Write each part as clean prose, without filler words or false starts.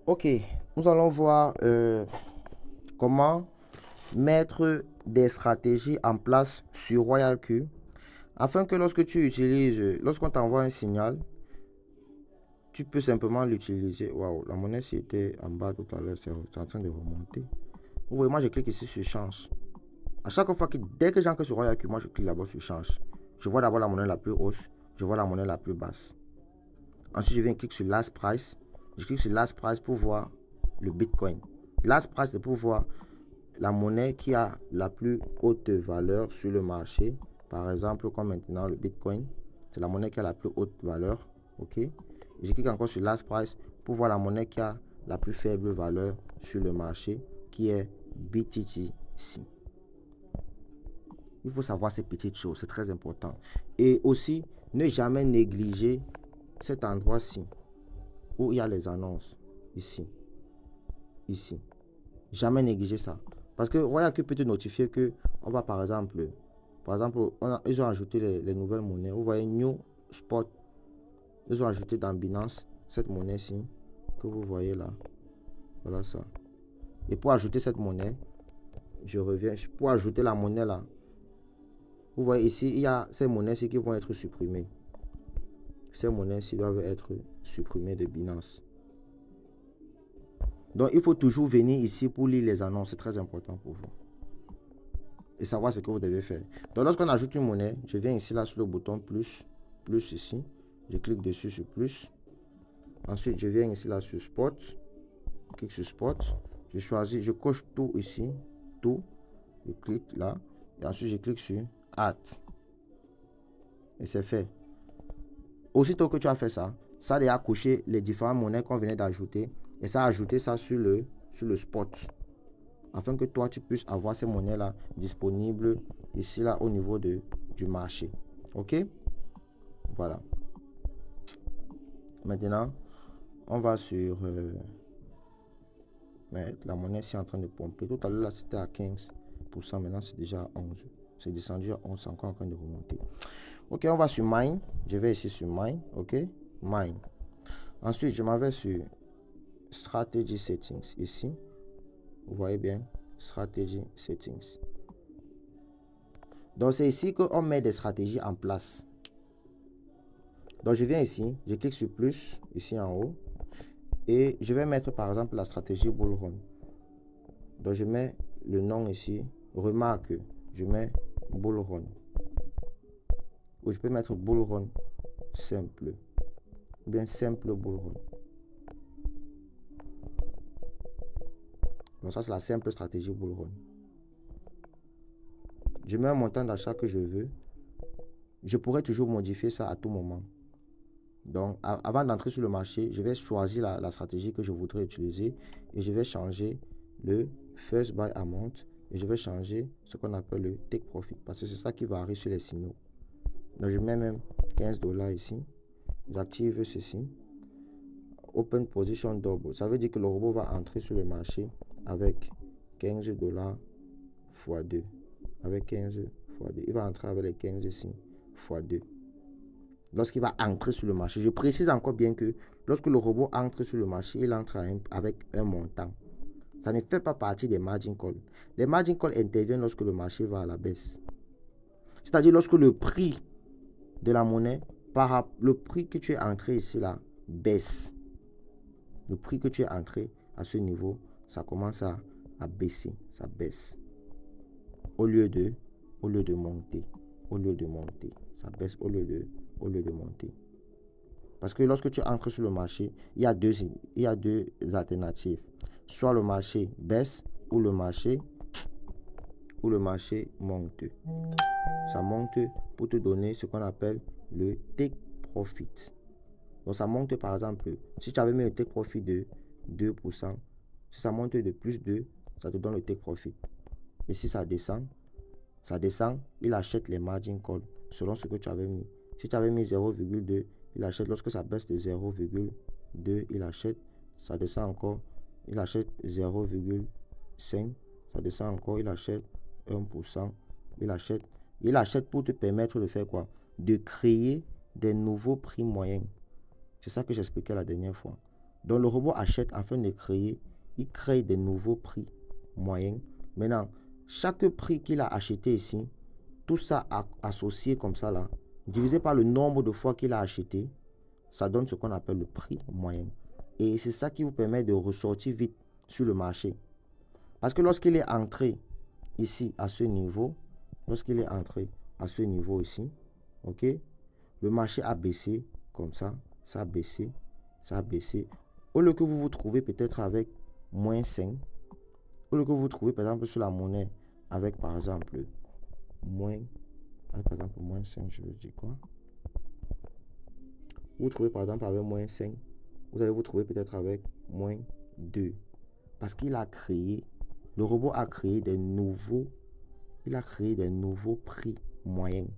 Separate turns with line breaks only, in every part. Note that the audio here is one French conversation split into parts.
Ok, nous allons voir comment mettre des stratégies en place sur RoyalQ afin que lorsque tu utilises, lorsqu'on t'envoie un signal, tu peux simplement l'utiliser. Waouh, la monnaie c'était en bas tout à l'heure, c'est en train de remonter. Vous voyez, moi je clique ici sur change. À chaque fois que dès que j'entre sur RoyalQ, moi je clique d'abord sur change. Je vois d'abord la monnaie la plus hausse, je vois la monnaie la plus basse. Ensuite, je viens cliquer sur Last Price. Je clique sur Last Price pour voir le Bitcoin. Last Price, c'est pour voir la monnaie qui a la plus haute valeur sur le marché. Par exemple, comme maintenant le Bitcoin, c'est la monnaie qui a la plus haute valeur. OK? Et je clique encore sur Last Price pour voir la monnaie qui a la plus faible valeur sur le marché, qui est BTTC. Il faut savoir ces petites choses, c'est très important. Et aussi, ne jamais négliger cet endroit-ci où il y a les annonces. Ici. Ici. Jamais négliger ça. Parce que Royaku peut te notifier que on va par exemple ils ont ajouté les nouvelles monnaies. Vous voyez New Spot. Ils ont ajouté dans Binance cette monnaie-ci que vous voyez là. Voilà ça. Et pour ajouter cette monnaie, je reviens. Pour ajouter la monnaie là, vous voyez ici, il y a ces monnaies-ci qui vont être supprimées. Ces monnaies-ci doivent être supprimées de Binance. Donc, il faut toujours venir ici pour lire les annonces. C'est très important pour vous. Et savoir ce que vous devez faire. Donc, lorsqu'on ajoute une monnaie, je viens ici, là, sur le bouton plus, plus ici. Je clique dessus sur plus. Ensuite, je viens ici, là, sur Spot. Je clique sur Spot. Je choisis, je coche tout ici. Tout. Je clique là. Et ensuite, je clique sur Add. Et c'est fait. Aussitôt que tu as fait ça, ça a déjà coché les différentes monnaies qu'on venait d'ajouter. Et ça a ajouté ça sur le Spot. Afin que toi, tu puisses avoir ces monnaies-là disponibles ici, là, au niveau du marché. OK? Voilà. Maintenant, on va sur... mais la monnaie est en train de pomper. Tout à l'heure, c'était à 15%. Maintenant, c'est déjà à 11%. C'est descendu à 11%. C'est encore en train de remonter. OK, on va sur Mine. Je vais ici sur Mine. OK? Mine. Ensuite, je m'en vais sur Strategy Settings. Ici. Vous voyez bien? Strategy Settings. Donc, c'est ici qu'on met des stratégies en place. Donc, je viens ici, je clique sur plus, ici en haut, et je vais mettre par exemple la stratégie Bull Run. Donc, je mets le nom ici, remarque, je mets Bull Run. Ou je peux mettre Bull Run simple, ou bien simple Bull Run. Donc, ça, c'est la simple stratégie Bull Run. Je mets un montant d'achat que je veux. Je pourrais toujours modifier ça à tout moment. Donc, avant d'entrer sur le marché, je vais choisir la stratégie que je voudrais utiliser et je vais changer le First Buy Amount et je vais changer ce qu'on appelle le Take Profit parce que c'est ça qui varie sur les signaux. Donc, je mets même 15 $ ici. J'active ceci. Open Position Double. Ça veut dire que le robot va entrer sur le marché avec 15 $ x 2. Avec 15 x 2. Il va entrer avec les 15 ici x 2. Lorsqu'il va entrer sur le marché, je précise encore bien que lorsque le robot entre sur le marché, il entre avec un montant. Ça ne fait pas partie des margin calls. Les margin calls interviennent lorsque le marché va à la baisse. C'est-à-dire lorsque le prix de la monnaie, par le prix que tu es entré ici là, baisse. Le prix que tu es entré à ce niveau, ça commence à baisser, ça baisse. Au lieu de monter, ça baisse au lieu de monter. Parce que lorsque tu entres sur le marché, il y a deux alternatives. Soit le marché baisse ou le marché monte. Ça monte pour te donner ce qu'on appelle le take profit. Donc ça monte par exemple, si tu avais mis un take profit de 2%, si ça monte de plus de, ça te donne le take profit. Et si ça descend, il achète les margin calls selon ce que tu avais mis. Si tu avais mis 0,2, il achète. Lorsque ça baisse de 0,2, il achète. Ça descend encore, il achète 0,5. Ça descend encore, il achète 1%. Il achète pour te permettre de faire quoi? De créer des nouveaux prix moyens. C'est ça que j'expliquais la dernière fois. Donc le robot achète afin de créer, il crée des nouveaux prix moyens. Maintenant, chaque prix qu'il a acheté ici, tout ça associé comme ça là, divisé par le nombre de fois qu'il a acheté, ça donne ce qu'on appelle le prix moyen. Et c'est ça qui vous permet de ressortir vite sur le marché. Parce que lorsqu'il est entré ici à ce niveau, lorsqu'il est entré à ce niveau ici, ok, le marché a baissé comme ça a baissé, ça a baissé. Au lieu que vous vous trouvez peut-être avec moins 5, au lieu que vous vous trouvez par exemple sur la monnaie avec par exemple moins, par exemple moins 5, je veux dire quoi? Vous vous trouvez par exemple avec moins 5, vous allez vous trouver peut-être avec moins 2. Parce qu'il a créé, le robot a créé des nouveaux, il a créé des nouveaux prix moyens.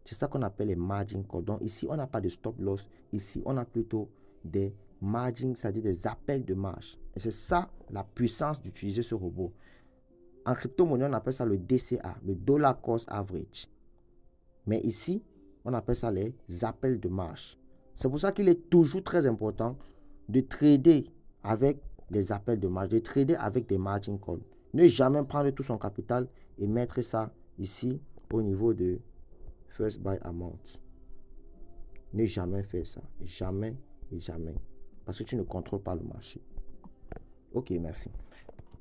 C'est ça qu'on appelle les margin calls. Donc ici, on n'a pas de stop loss. Ici, on a plutôt des margins, c'est-à-dire des appels de marge. Et c'est ça la puissance d'utiliser ce robot. En crypto-monnaie, on appelle ça le DCA, le Dollar Cost Average. Mais ici, on appelle ça les appels de marge. C'est pour ça qu'il est toujours très important de trader avec des appels de marge, de trader avec des margin calls. Ne jamais prendre tout son capital et mettre ça ici au niveau de First Buy Amount. Ne jamais faire ça. Jamais et jamais. Parce que tu ne contrôles pas le marché. Ok, merci.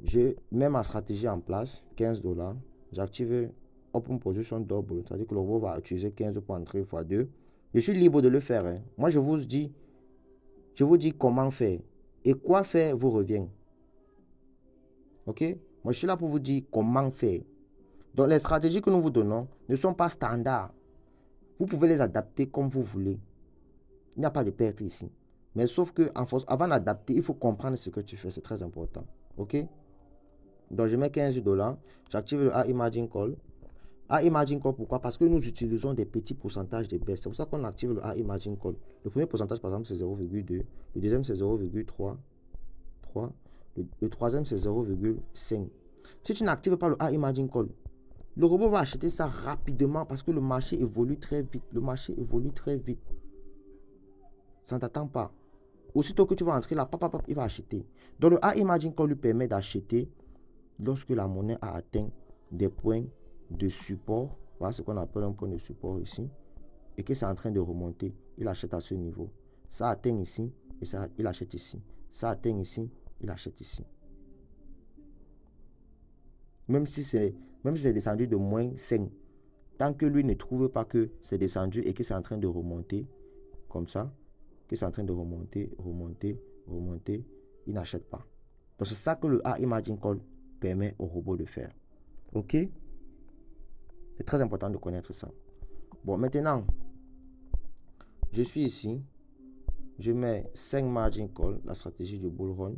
Je mets ma stratégie en place, $15. J'active Open Position Double, c'est-à-dire que le robot va utiliser 15 pour entrer x 2. Je suis libre de le faire. Hein. Moi, je vous dis comment faire. Et quoi faire vous revient. Ok? Moi, je suis là pour vous dire comment faire. Donc, les stratégies que nous vous donnons ne sont pas standards. Vous pouvez les adapter comme vous voulez. Il n'y a pas de perte ici. Mais sauf que avant d'adapter, il faut comprendre ce que tu fais. C'est très important. Ok? Donc, je mets $15. J'active le AI Margin Call. AI Margin Call, pourquoi? Parce que nous utilisons des petits pourcentages de baisse. C'est pour ça qu'on active le AI Margin Call. Le premier pourcentage, par exemple, c'est 0,2. Le deuxième, c'est 0,3. Le troisième, c'est 0,5. Si tu n'actives pas le AI Margin Call, le robot va acheter ça rapidement parce que le marché évolue très vite. Le marché évolue très vite. Ça ne t'attend pas. Aussitôt que tu vas entrer là, il va acheter. Donc le AI Margin Call lui permet d'acheter lorsque la monnaie a atteint des points de support. Voilà ce qu'on appelle un point de support ici. Et que c'est en train de remonter. Il achète à ce niveau. Ça atteint ici et ça, il achète ici. Ça atteint ici, il achète ici. Même si c'est descendu de moins 5. Tant que lui ne trouve pas que c'est descendu et que c'est en train de remonter, comme ça, que c'est en train de remonter, il n'achète pas. Donc c'est ça que le AI Margin Call permet au robot de faire. Ok? C'est très important de connaître ça. Bon, maintenant, je suis ici. Je mets 5 Margin Call, la stratégie du Bull Run.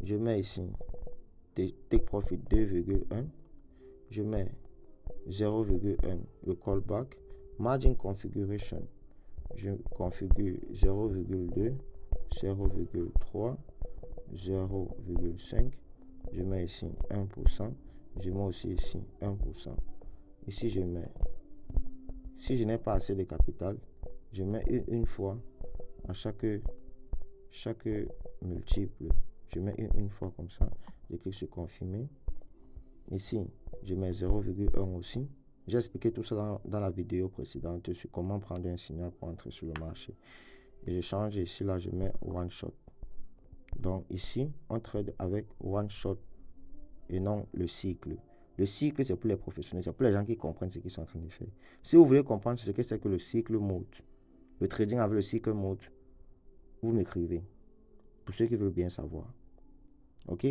Je mets ici Take Profit 2,1. Je mets 0,1 le callback. Margin Configuration. Je configure 0,2, 0,3, 0,5. Je mets ici 1%. Je mets aussi ici 1%. Ici, je mets. Si je n'ai pas assez de capital, je mets une fois à chaque multiple. Je mets une fois comme ça. Je clique sur confirmer. Ici, je mets 0,1 aussi. J'ai expliqué tout ça dans la vidéo précédente sur comment prendre un signal pour entrer sur le marché. Et je change ici, là, je mets one shot. Donc ici, on trade avec one shot et non le cycle. Le cycle, c'est pour les professionnels, c'est pour les gens qui comprennent ce qu'ils sont en train de faire. Si vous voulez comprendre ce que c'est que le cycle mode, le trading avec le cycle mode, vous m'écrivez. Pour ceux qui veulent bien savoir. Ok?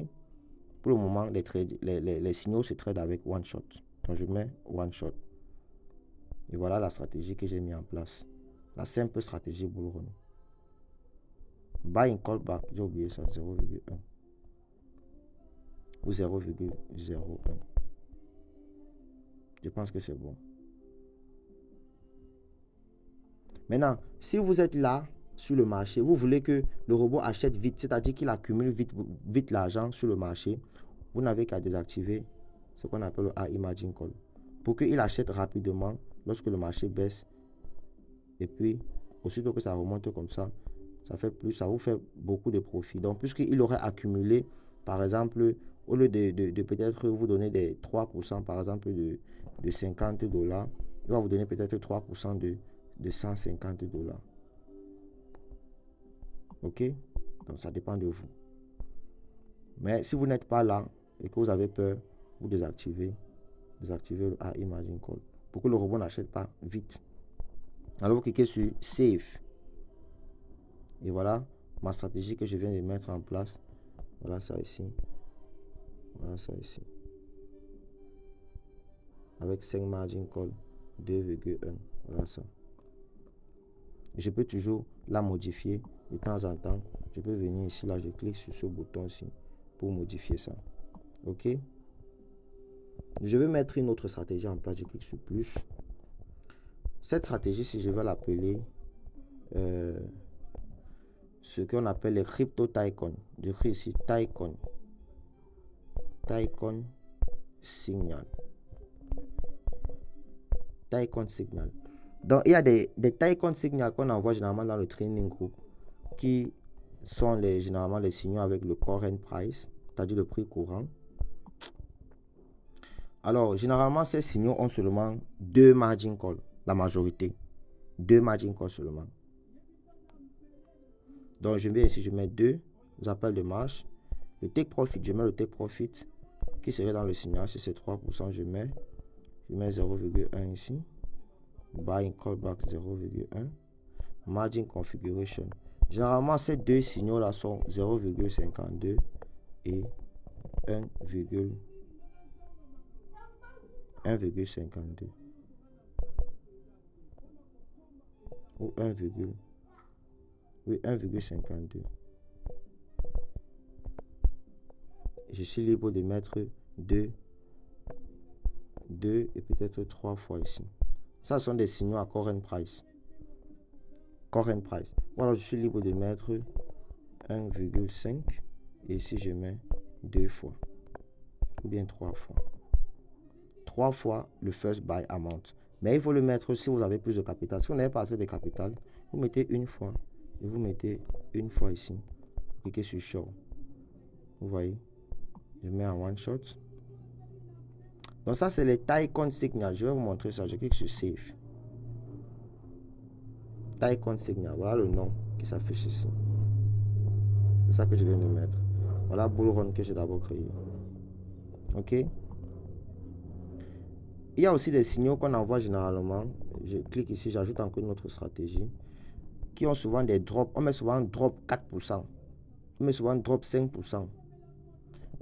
Pour le moment, les signaux se tradent avec one shot. Donc je mets one shot. Et voilà la stratégie que j'ai mis en place. La simple stratégie Bull Run. Buy and call back, j'ai oublié ça, 0,1 ou 0,01. Je pense que c'est bon. Maintenant, si vous êtes là sur le marché, vous voulez que le robot achète vite, c'est-à-dire qu'il accumule vite l'argent sur le marché, vous n'avez qu'à désactiver ce qu'on appelle le AI Margin Call pour qu'il achète rapidement lorsque le marché baisse. Et puis, aussitôt que ça remonte comme ça, Ça fait plus, ça vous fait beaucoup de profit. Donc, puisqu'il aurait accumulé, par exemple, au lieu de peut-être vous donner des 3%, par exemple, de $50, il va vous donner peut-être 3% de $150. OK? Donc, ça dépend de vous. Mais si vous n'êtes pas là et que vous avez peur, vous désactivez le AI Margin Call pour que le robot n'achète pas vite. Alors, vous cliquez sur Save. Et voilà ma stratégie que je viens de mettre en place. Voilà ça ici. Voilà ça ici. Avec 5 margin call 2,1. Voilà ça. Je peux toujours la modifier de temps en temps. Je peux venir ici, là, je clique sur ce bouton ici pour modifier ça. OK? Je vais mettre une autre stratégie en place. Je clique sur plus. Cette stratégie, si je vais l'appeler ce qu'on appelle les crypto Tycoon. J'écris ici Tycoon. Tycoon Signal. Tycoon Signal. Donc, il y a des Tycoon Signal qu'on envoie généralement dans le training group qui sont généralement les signaux avec le current price, c'est-à-dire le prix courant. Alors, généralement, ces signaux ont seulement 2 margin calls, la majorité. 2 margin calls seulement. Donc, je viens ici, je mets 2 appels de marche. Le take profit, je mets le take profit qui serait dans le signal. Si c'est 3%, je mets 0,1 ici. Buying callback 0,1. Margin configuration. Généralement, ces deux signaux-là sont 0,52 et 1,52. Ou 1,52. Je suis libre de mettre 2 et peut-être 3 fois ici. Ça sont des signaux à current price. Current price. Voilà, je suis libre de mettre 1,5 et ici je mets 2 fois ou bien 3 fois. 3 fois le first buy amount. Mais il faut le mettre si vous avez plus de capital. Si vous n'avez pas assez de capital, vous mettez une fois et vous mettez une fois ici. Cliquez sur show. Vous voyez, je mets en one shot. Donc ça c'est les Tycoon Signal. Je vais vous montrer ça. Je clique sur save. Tycoon Signal. Voilà le nom qui s'affiche ici. C'est ça que je viens de mettre. Voilà Bull Run que j'ai d'abord créé. OK. Il y a aussi des signaux qu'on envoie généralement. Je clique ici, j'ajoute encore une autre stratégie. Qui ont souvent des drops. On met souvent drop 4%. On met souvent drop 5%.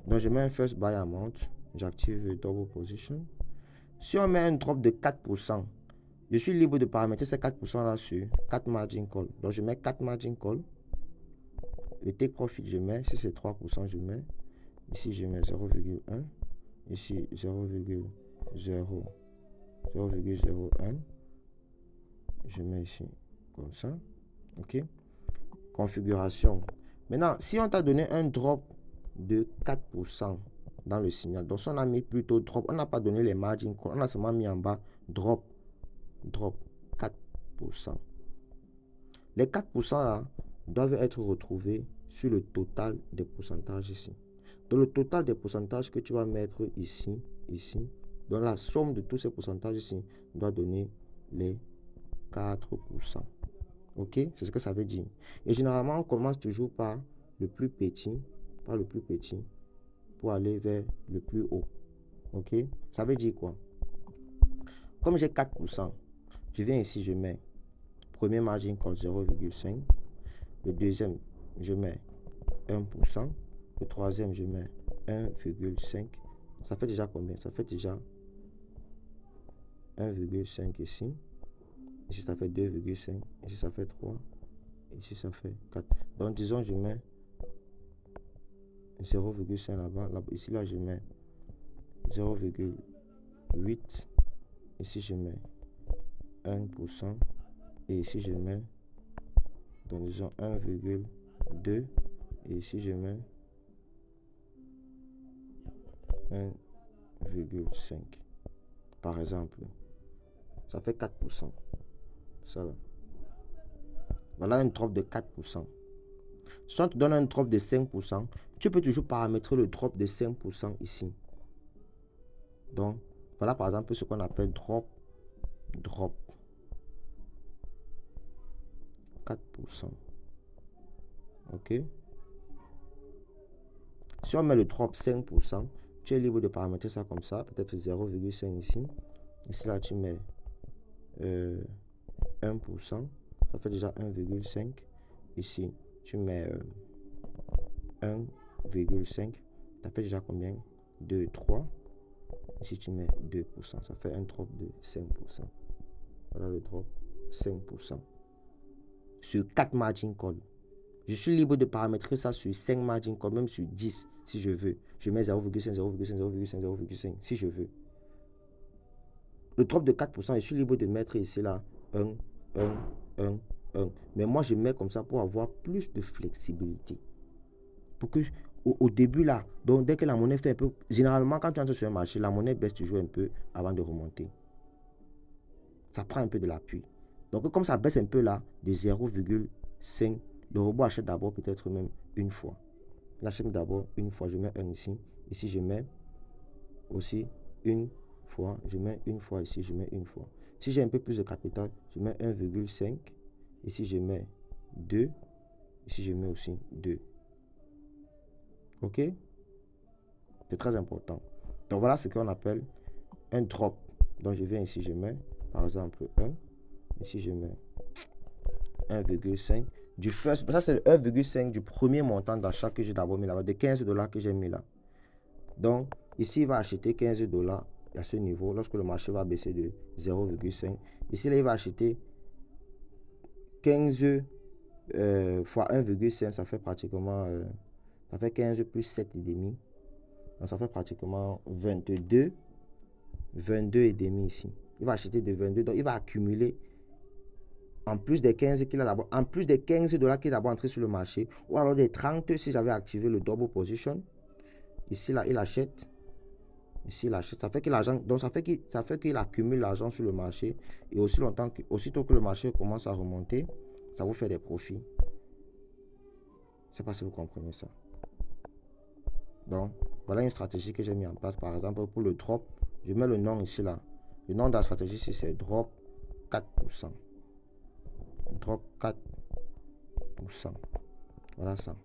Donc je mets un first buy amount. J'active le double position. Si on met un drop de 4%, je suis libre de paramétrer ces 4% là sur 4 margin call. Donc je mets 4 margin call. Le take profit je mets. Si c'est 3%, je mets. Ici je mets 0,1. Ici 0,01. Je mets ici comme ça. OK. Configuration. Maintenant, si on t'a donné un drop de 4% dans le signal, donc si on a mis plutôt drop, on n'a pas donné les margin call, on a seulement mis en bas drop 4%. Les 4% là doivent être retrouvés sur le total des pourcentages ici. Donc le total des pourcentages que tu vas mettre ici, donc la somme de tous ces pourcentages ici doit donner les 4%. OK, c'est ce que ça veut dire. Et généralement, on commence toujours par le plus petit, pour aller vers le plus haut. OK, ça veut dire quoi? Comme j'ai 4%, je viens ici, je mets premier margin call 0,5. Le deuxième, je mets 1%. Le troisième, je mets 1,5. Ça fait déjà combien? Ça fait déjà 1,5 ici. Ici, ça fait 2,5. Ici, ça fait 3. Ici, ça fait 4. Donc, disons, je mets 0,5 là-bas. Ici, là, je mets 0,8. Ici, je mets 1%. Et ici, je mets, donc, disons, 1,2. Et ici, je mets 1,5. Par exemple. Ça fait 4%. Ça là. Voilà un drop de 4%. Si on te donne un drop de 5%, tu peux toujours paramétrer le drop de 5% ici. Donc, voilà par exemple ce qu'on appelle drop 4%. OK? Si on met le drop 5%, tu es libre de paramétrer ça comme ça, peut-être 0,5 ici. Ici, là, tu mets 1%, ça fait déjà 1,5. Ici, tu mets 1,5, ça fait déjà combien? 2, 3. Ici, tu mets 2%, ça fait un drop de 5%. Voilà le drop 5%. Sur 4 margin calls. Je suis libre de paramétrer ça sur 5 margin calls, même sur 10 si je veux. Je mets 0,5, 0,5, 0,5, 0,5 si je veux. Le drop de 4%, je suis libre de mettre ici là 1, 1, 1, 1. Mais moi, je mets comme ça pour avoir plus de flexibilité. Pour que au début là, donc dès que la monnaie fait un peu, généralement quand tu entres sur un marché, la monnaie baisse toujours un peu avant de remonter. Ça prend un peu de l'appui. Donc comme ça baisse un peu là, de 0,5, le robot achète d'abord peut-être même une fois. Il achète d'abord une fois, je mets 1 ici. Ici, je mets aussi une fois. Je mets une fois ici, je mets une fois. Si j'ai un peu plus de capital, je mets 1,5. Ici, je mets 2. Ici, je mets aussi 2. OK? C'est très important. Donc, voilà ce qu'on appelle un drop. Donc, je viens ici, je mets, par exemple, 1. Ici, je mets 1,5. Du first, ça, c'est le 1,5 du premier montant d'achat que j'ai d'abord mis là-bas, de 15 $ que j'ai mis là. Donc, ici, il va acheter 15 $ à ce niveau, lorsque le marché va baisser de 0,5. Ici, là, il va acheter 15 fois 1,5, ça fait pratiquement, ça fait 15 plus 7,5. Donc, ça fait pratiquement 22 et demi ici. Il va acheter de 22, donc il va accumuler en plus des 15 qu'il a d'abord, en plus des 15 $ qu'il est d'abord entré sur le marché, ou alors des 30 si j'avais activé le double position. Ici, là, il achète. Ici, il achète. Ça fait que l'argent, donc ça fait qu'il accumule l'argent sur le marché. Et aussitôt que le marché commence à remonter, ça vous fait des profits. Je ne sais pas si vous comprenez ça. Donc, voilà une stratégie que j'ai mis en place. Par exemple, pour le drop, je mets le nom ici, là. Le nom de la stratégie, c'est drop 4%. Drop 4%. Voilà ça.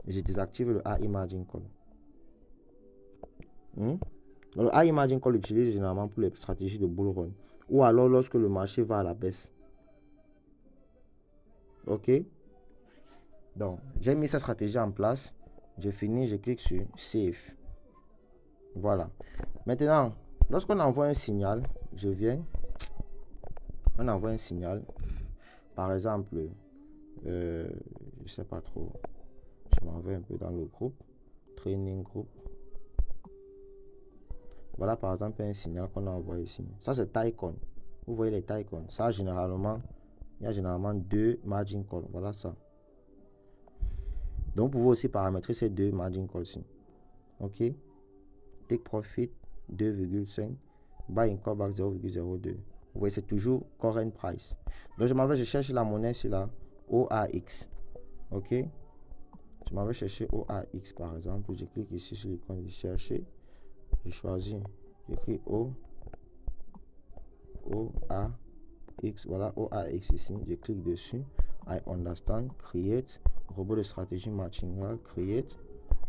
Et je désactive le AI Margin Call. Le AI Margin Call utilise généralement pour les stratégies de bull run. Ou alors lorsque le marché va à la baisse. OK? Donc, j'ai mis cette stratégie en place. J'ai fini, je clique sur Save. Voilà. Maintenant, lorsqu'on envoie un signal, je viens. On envoie un signal. Par exemple, je ne sais pas trop. Je m'en vais un peu dans le groupe. Training group. Voilà par exemple un signal qu'on a envoyé ici. Ça c'est Tycoon. Vous voyez les Tycoon. Ça généralement, il y a généralement 2 margin calls. Voilà ça. Donc vous pouvez aussi paramétrer ces 2 margin calls ici. OK. Take profit 2,5. Buy in callback 0,02. Vous voyez c'est toujours current price. Donc je m'en vais, je cherche la monnaie ici là. OAX. OK. Je m'en vais chercher OAX par exemple. Je clique ici sur l'icône de chercher. Je choisis, j'écris OAX, voilà OAX ici, je clique dessus, I understand, create, robot de stratégie martingale, create,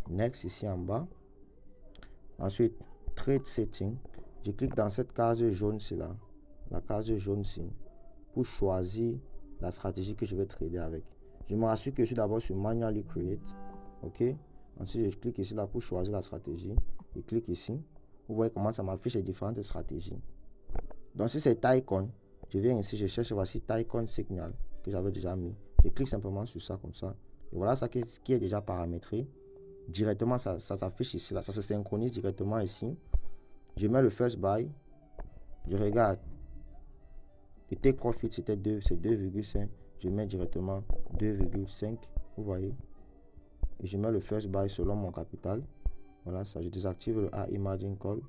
next ici en bas, ensuite trade setting, je clique dans cette case jaune ci là, la case jaune ici, pour choisir la stratégie que je vais trader avec. Je me rassure que je suis d'abord sur manually create, ok, ensuite je clique ici là pour choisir la stratégie, je clique ici. Vous voyez comment ça m'affiche les différentes stratégies. Donc si c'est Tycoon, je viens ici, je cherche voici Tycoon Signal que j'avais déjà mis. Je clique simplement sur ça comme ça. Et voilà ça qui est déjà paramétré. Directement, ça s'affiche ici, là. Ça se synchronise directement ici. Je mets le first buy. Je regarde. Le take profit c'était 2, c'est 2,5. Je mets directement 2,5. Vous voyez. Et je mets le first buy selon mon capital. Voilà ça, je désactive le AI Margin Call.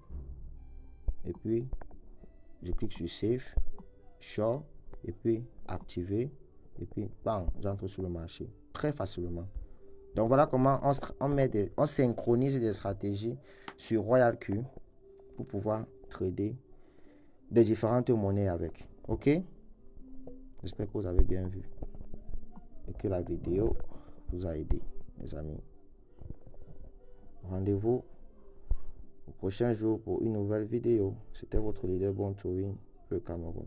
Et puis, je clique sur Save, Show. et puis activer, et puis bam, j'entre sur le marché très facilement. Donc voilà comment on synchronise des stratégies sur RoyalQ pour pouvoir trader des différentes monnaies avec. Ok? J'espère que vous avez bien vu et que la vidéo vous a aidé, mes amis. Rendez-vous au prochain jour pour une nouvelle vidéo. C'était votre leader Bon Touring, le Cameroun.